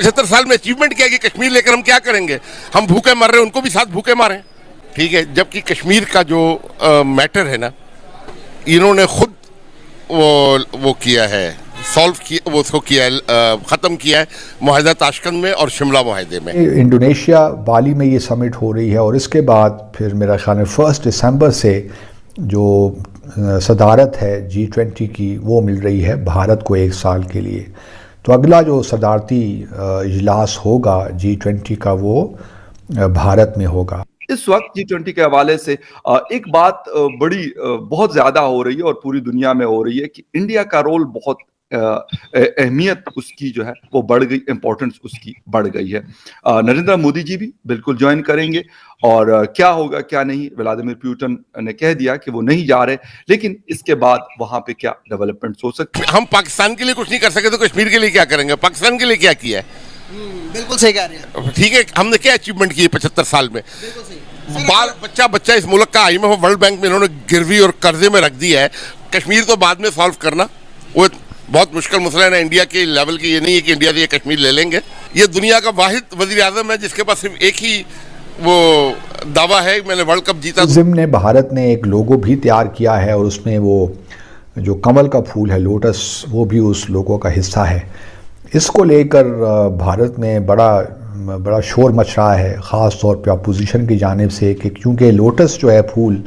75 साल में अचीवमेंट क्या है कि कश्मीर लेकर हम क्या करेंगे? हम भूखे मर रहे हैं, उनको भी साथ भूखे मारें। ठीक है, जबकि कश्मीर का जो मैटर है ना, इन्होंने खुद वो किया है, सॉल्व किया, वो उसको किया है, ख़त्म किया है मुआहदा ताशकंद में और शिमला मुआहदे में। इंडोनेशिया बाली में ये समिट हो रही है और इसके बाद फिर मेरा ख्याल है 1 दिसंबर से जो सदारत है G20 की वो मिल रही है भारत को 1 साल के लिए। तो अगला जो सदारती इजलास होगा G20 का वो भारत में होगा। इस वक्त G20 के हवाले से एक बात बड़ी बहुत ज्यादा हो रही है और पूरी दुनिया में हो रही है कि इंडिया का रोल बहुत अहमियत उसकी जो है वो बढ़ गई, इंपॉर्टेंस उसकी बढ़ गई है। नरेंद्र मोदी जी भी बिल्कुल ज्वाइन करेंगे और क्या होगा क्या नहीं, व्लादिमीर पुतिन ने कह दिया कि वो नहीं जा रहे, लेकिन इसके बाद वहां पे क्या डेवलपमेंट हो सकती है। हम पाकिस्तान के लिए कुछ नहीं कर सके तो कश्मीर के लिए क्या करेंगे? पाकिस्तान के लिए क्या किया है? बिल्कुल सही कह रहे हैं। ठीक है, हमने क्या अचीवमेंट की है 75 साल में? बिल्कुल सही। बाल बच्चा इस मुल्क का IMF और वर्ल्ड बैंक में इन्होंने गिरवी और कर्जे में रख दिया है। कश्मीर तो बाद में सॉल्व करना, वो बहुत मुश्किल मसला है ना। इंडिया के लेवल की ये नहीं है कि इंडिया से ये कश्मीर ले लेंगे। ये दुनिया का वाहिद वजीर आजम है जिसके पास सिर्फ एक ही वो दावा है, मैंने वर्ल्ड कप जीता। जिम ने भारत ने एक लोगो भी तैयार किया है और उसमें वो जो कमल का फूल है, लोटस, वो भी उस लोगो का हिस्सा है। इसको लेकर भारत में बड़ा शोर मच रहा है, ख़ास तौर पे अपोजिशन की जानिब से, कि क्योंकि लोटस जो है फूल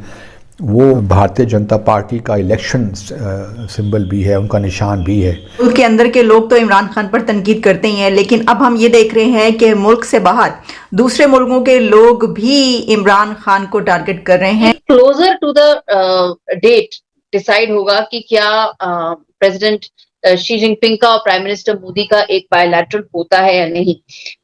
वो भारतीय जनता पार्टी का इलेक्शन सिंबल भी है, उनका निशान भी है। मुल्क के अंदर के लोग तो इमरान खान पर तनकीद करते ही हैं, लेकिन अब हम ये देख रहे हैं कि मुल्क से बाहर दूसरे मुल्कों के लोग भी इमरान खान को टारगेट कर रहे हैं। Closer to the date decide होगा कि क्या प्रेसिडेंट शी जिनपिंग का और प्राइम मिनिस्टर मोदी का एक बायलैटरल होता है या नहीं।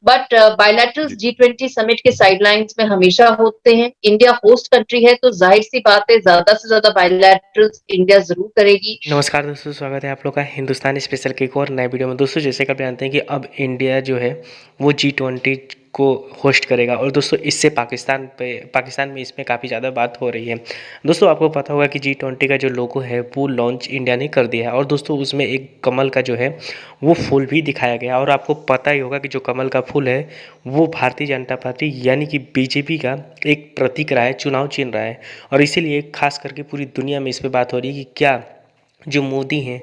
बट बायलैटरल्स G20 समिट के साइडलाइंस में हमेशा होते हैं। इंडिया होस्ट कंट्री है तो जाहिर सी बात है ज्यादा से ज्यादा बायलैटरल्स इंडिया जरूर करेगी। नमस्कार दोस्तों, स्वागत है आप लोग का हिंदुस्तानी स्पेशल के एक और नए वीडियो में। दोस्तों जैसे कि आप जानते हैं कि अब इंडिया जो है वो G20 को होस्ट करेगा और दोस्तों इससे पाकिस्तान में इसमें काफ़ी ज़्यादा बात हो रही है। दोस्तों आपको पता होगा कि G20 का जो लोगो है वो लॉन्च इंडिया ने कर दिया है और दोस्तों उसमें एक कमल का जो है वो फूल भी दिखाया गया और आपको पता ही होगा कि जो कमल का फूल है वो भारतीय जनता पार्टी यानी कि BJP का एक प्रतीक रहा है, चुनाव चिन्ह रहा है। और इसीलिए खास करके पूरी दुनिया में इस पर बात हो रही है कि क्या जो मोदी हैं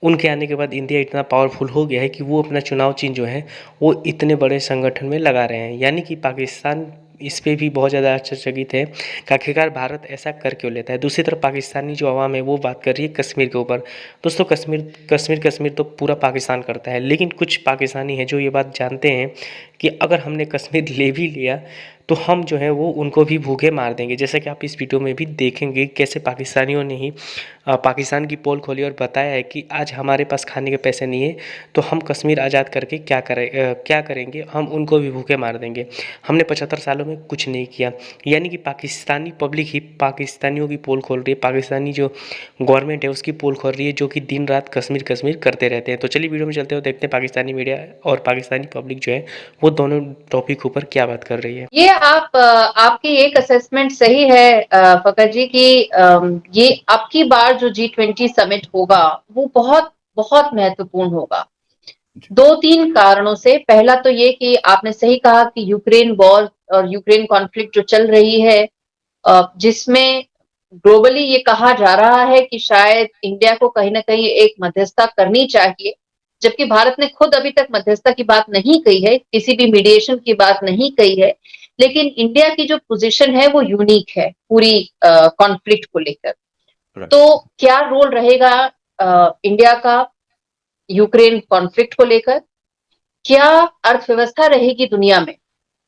उनके आने के बाद इंडिया इतना पावरफुल हो गया है कि वो अपना चुनाव चिन्ह जो है वो इतने बड़े संगठन में लगा रहे हैं। यानी कि पाकिस्तान इस पे भी बहुत ज़्यादा आश्चर्यचकित है कि आखिरकार भारत ऐसा कर क्यों लेता है। दूसरी तरफ पाकिस्तानी जो आवाम है वो बात कर रही है कश्मीर के ऊपर। दोस्तों कश्मीर तो पूरा पाकिस्तान करता है, लेकिन कुछ पाकिस्तानी हैं जो ये बात जानते हैं कि अगर हमने कश्मीर ले भी लिया तो हम जो है वो उनको भी भूखे मार देंगे। जैसा कि आप इस वीडियो में भी देखेंगे कैसे पाकिस्तानियों ने ही पाकिस्तान की पोल खोली और बताया है कि आज हमारे पास खाने के पैसे नहीं है तो हम कश्मीर आज़ाद करके क्या करेंगे, हम उनको भी भूखे मार देंगे। हमने 75 सालों में कुछ नहीं किया। यानी कि पाकिस्तानी पब्लिक ही पाकिस्तानियों की पोल खोल रही है, पाकिस्तानी जो गवर्नमेंट है उसकी पोल खोल रही है, जो कि दिन रात कश्मीर करते रहते हैं। तो चलिए वीडियो में चलते हो, देखते हैं पाकिस्तानी मीडिया और पाकिस्तानी पब्लिक जो है वो दोनों टॉपिक ऊपर क्या बात कर रही है। ये आपकी एक असेसमेंट सही है फकर जी कि ये अब की बार जो G20 समिट होगा वो बहुत बहुत महत्वपूर्ण होगा 2-3 कारणों से। पहला तो ये कि आपने सही कहा कि यूक्रेन वॉर और यूक्रेन कॉन्फ्लिक्ट जो चल रही है जिसमें ग्लोबली ये कहा जा रहा है कि शायद इंडिया को कहीं ना कहीं एक मध्यस्थता करनी चाहिए, जबकि भारत ने खुद अभी तक मध्यस्थता की बात नहीं कही है, किसी भी मीडिएशन की बात नहीं कही है। लेकिन इंडिया की जो पोजीशन है वो यूनिक है पूरी कॉन्फ्लिक्ट को लेकर। तो क्या रोल रहेगा इंडिया का यूक्रेन कॉन्फ्लिक्ट को लेकर, क्या अर्थव्यवस्था रहेगी दुनिया में,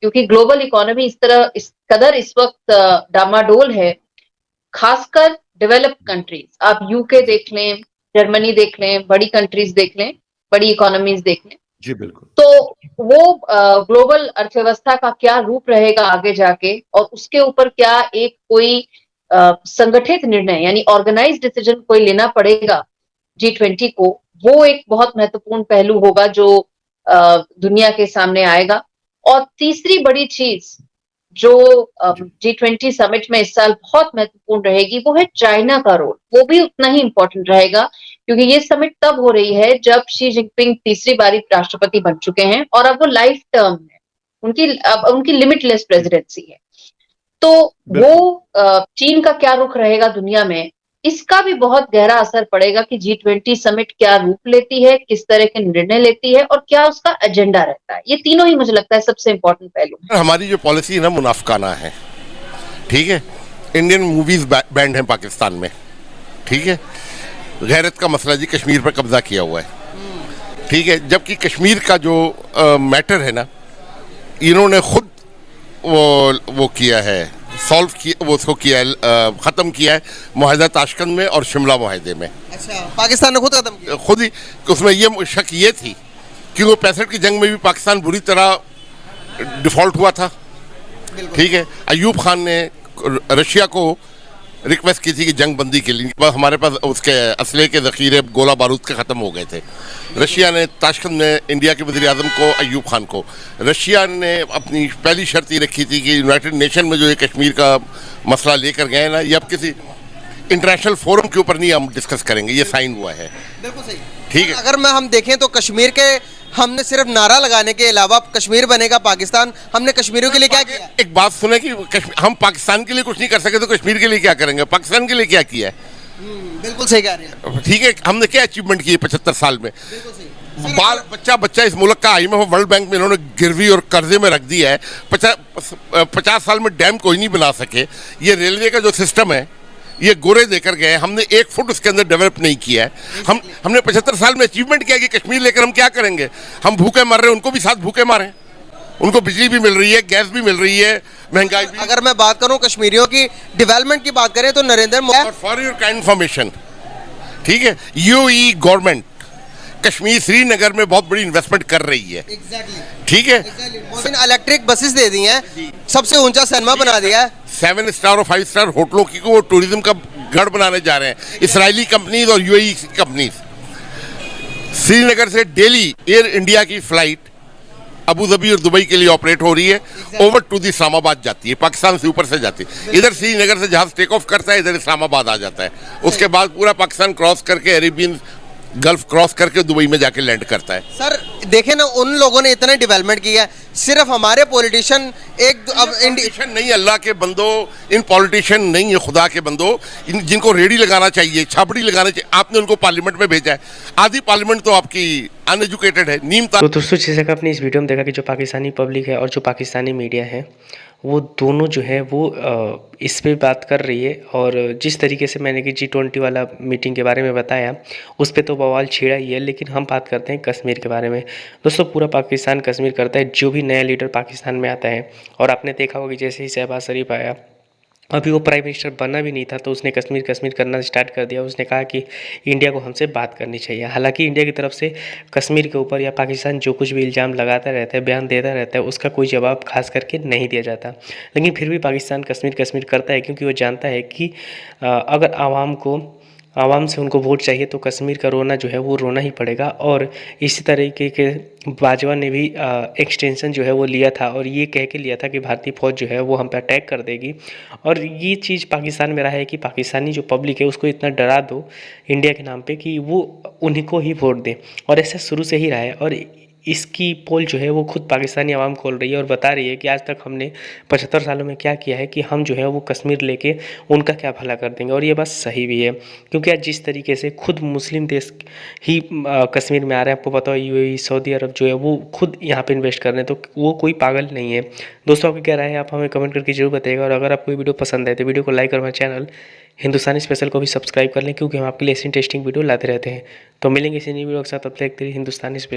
क्योंकि ग्लोबल इकोनॉमी इस कदर इस वक्त डामाडोल है, खासकर डेवलप्ड कंट्रीज। आप यूके देख लें, जर्मनी देख लें, बड़ी कंट्रीज देख लें, बड़ी इकोनॉमीज देख लें। जी बिल्कुल। तो वो ग्लोबल अर्थव्यवस्था का क्या रूप रहेगा आगे जाके और उसके ऊपर क्या एक कोई संगठित निर्णय यानी ऑर्गेनाइज्ड डिसीजन कोई लेना पड़ेगा G20 को, वो एक बहुत महत्वपूर्ण पहलू होगा जो दुनिया के सामने आएगा। और तीसरी बड़ी चीज जो G20 समिट में इस साल बहुत महत्वपूर्ण रहेगी वो है चाइना का रोल। वो भी उतना ही इंपॉर्टेंट रहेगा क्योंकि ये समिट तब हो रही है जब शी जिनपिंग तीसरी बारी राष्ट्रपति बन चुके हैं और अब वो लाइफ टर्म है, अब उनकी लिमिटलेस प्रेसिडेंसी है। तो वो चीन का क्या रुख रहेगा दुनिया में, इसका भी बहुत गहरा असर पड़ेगा कि G20 समिट क्या रूप लेती है, किस तरह के निर्णय लेती है और क्या उसका एजेंडा रहता है। ये तीनों ही मुझे लगता है सबसे इंपॉर्टेंट पहलू। हमारी जो पॉलिसी है ना मुनाफकाना है, ठीक है। इंडियन मूवीज बैंड है पाकिस्तान में, ठीक है। गैरत का मसला जी, कश्मीर पर कब्जा किया हुआ है, ठीक है। जबकि कश्मीर का जो मैटर है ना, इन्होंने खुद वो किया है, सॉल्व किया, वो उसको किया है, ख़त्म किया है मुआहदा ताशकंद में और शिमला मुआहदे में। अच्छा, पाकिस्तान ने खुद खत्म किया? खुद ही। उसमें ये शक ये थी कि वो 65 की जंग में भी पाकिस्तान बुरी तरह डिफॉल्ट हुआ था, ठीक है। अयूब खान ने रशिया को रिक्वेस्ट की थी कि जंग बंदी के लिए, हमारे पास उसके असले के ज़ख़ीरे गोला बारूद के ख़त्म हो गए थे। रशिया ने ताशकंद में इंडिया के वज़ीर आज़म को, अयूब खान को, रशिया ने अपनी पहली शर्त ये रखी थी कि यूनाइटेड नेशन में जो ये कश्मीर का मसला लेकर गए ना, ये अब किसी इंटरनेशनल फोरम के ऊपर नहीं हम डिस्कस करेंगे, ये साइन हुआ है। बिल्कुल सही, ठीक है। अगर हम देखें तो कश्मीर के हमने सिर्फ नारा लगाने के अलावा कश्मीर बनेगा पाकिस्तान, हमने कश्मीरियों के लिए क्या किया? एक बात सुने कि हम पाकिस्तान के लिए कुछ नहीं कर सके तो कश्मीर के लिए क्या करेंगे? पाकिस्तान के लिए क्या किया है? बिल्कुल सही कह रहे हैं। ठीक है, हमने क्या अचीवमेंट की 75 साल में? बिल्कुल सही। बाल बच्चा इस मुल्क का IMF वर्ल्ड बैंक में इन्होंने गिरवी और कर्जे में रख दिया है। 50 साल में डैम कोई नहीं बना सके। ये रेलवे का जो सिस्टम है ये गोरे देकर गए, हमने 1 फुट उसके अंदर डेवलप नहीं किया है। हमने 75 साल में अचीवमेंट किया कि कश्मीर लेकर हम क्या करेंगे? हम भूखे मर रहे हैं, उनको भी साथ भूखे मारें। उनको बिजली भी मिल रही है, गैस भी मिल रही है, महंगाई भी। अगर मैं बात करूं कश्मीरियों की डेवलपमेंट की बात करें तो Narendra Modi, for your kind information, ठीक है, UAE गवर्नमेंट कश्मीर श्रीनगर में बहुत बड़ी इन्वेस्टमेंट कर रही है, ठीक है। मोदी ने इलेक्ट्रिक बसेस दे दी हैं, सबसे ऊंचा सिनेमा बना दिया है। 7 स्टार और 5 स्टार होटलों की वो टूरिज्म का गढ़ बनाने जा रहे हैं इसराइली कंपनीज और UAE कंपनीज। श्रीनगर से डेली एयर इंडिया की फ्लाइट अबू धाबी और दुबई के लिए ऑपरेट हो रही है, ओवर टू दी इस्लामाबाद जाती है, पाकिस्तान से ऊपर से जाती है। इधर श्रीनगर से जहाज टेक ऑफ करता है, इधर इस्लामाबाद आ जाता है, उसके बाद पूरा पाकिस्तान क्रॉस करके अरेबियन गल्फ क्रॉस करके दुबई में जाके लैंड करता है। सर देखे ना, उन लोगों ने इतना डेवलपमेंट किया है, सिर्फ हमारे पॉलिटिशियन अब पॉलिटिशियन नहीं, अल्लाह के बंदो, इन पॉलिटिशियन नहीं है, खुदा के बंदो, जिनको रेडी लगाना चाहिए, छाबड़ी लगाना चाहिए, आपने उनको पार्लियामेंट में भेजा है। आधी पार्लियामेंट तो आपकी अनएजुकेटेड है, नीम। तो दोस्तों, जैसे कि आपने इस वीडियो में देखा कि जो पाकिस्तानी पब्लिक है और जो पाकिस्तानी मीडिया है वो दोनों जो है वो इस पे बात कर रही है। और जिस तरीके से मैंने कि G20 वाला मीटिंग के बारे में बताया, उस पे तो बवाल छिड़ा ही है। लेकिन हम बात करते हैं कश्मीर के बारे में। दोस्तों, पूरा पाकिस्तान कश्मीर करता है। जो भी नया लीडर पाकिस्तान में आता है, और आपने देखा होगा कि जैसे ही शहबाज शरीफ आया, अभी वो प्राइम मिनिस्टर बना भी नहीं था, तो उसने कश्मीर करना स्टार्ट कर दिया। उसने कहा कि इंडिया को हमसे बात करनी चाहिए। हालांकि इंडिया की तरफ से कश्मीर के ऊपर या पाकिस्तान जो कुछ भी इल्ज़ाम लगाता रहता है, बयान देता रहता है, उसका कोई जवाब खास करके नहीं दिया जाता। लेकिन फिर भी पाकिस्तान कश्मीर करता है, क्योंकि वो जानता है कि अगर आवाम से उनको वोट चाहिए तो कश्मीर का रोना जो है वो रोना ही पड़ेगा। और इसी तरीके के बाजवा ने भी एक्सटेंशन जो है वो लिया था, और ये कह के लिया था कि भारतीय फ़ौज जो है वो हम पे अटैक कर देगी। और ये चीज़ पाकिस्तान में रहा है कि पाकिस्तानी जो पब्लिक है उसको इतना डरा दो इंडिया के नाम पे कि वो उन्हीं को ही वोट दें, और ऐसा शुरू से ही रहा है। और इसकी पोल जो है वो खुद पाकिस्तानी आवाम खोल रही है और बता रही है कि आज तक हमने 75 सालों में क्या किया है, कि हम जो है वो कश्मीर लेके उनका क्या भला कर देंगे। और ये बात सही भी है, क्योंकि आज जिस तरीके से खुद मुस्लिम देश ही कश्मीर में आ रहे हैं, आपको पता है UAE सऊदी अरब जो है वो खुद यहाँ पे इन्वेस्ट कर रहे हैं, तो वो कोई पागल नहीं है। दोस्तों, आपकी क्या राय है, आप हमें कमेंट करके जरूर बताइएगा। और अगर आपको वीडियो पसंद आए तो वीडियो को लाइक और हमारे चैनल हिंदुस्तानी स्पेशल को भी सब्सक्राइब कर लें, क्योंकि हम आपके लिए ऐसी इंटरेस्टिंग वीडियो लाते रहते हैं। तो मिलेंगे इसी नई वीडियो के साथ, तब तक हिंदुस्तानी स्पेशल।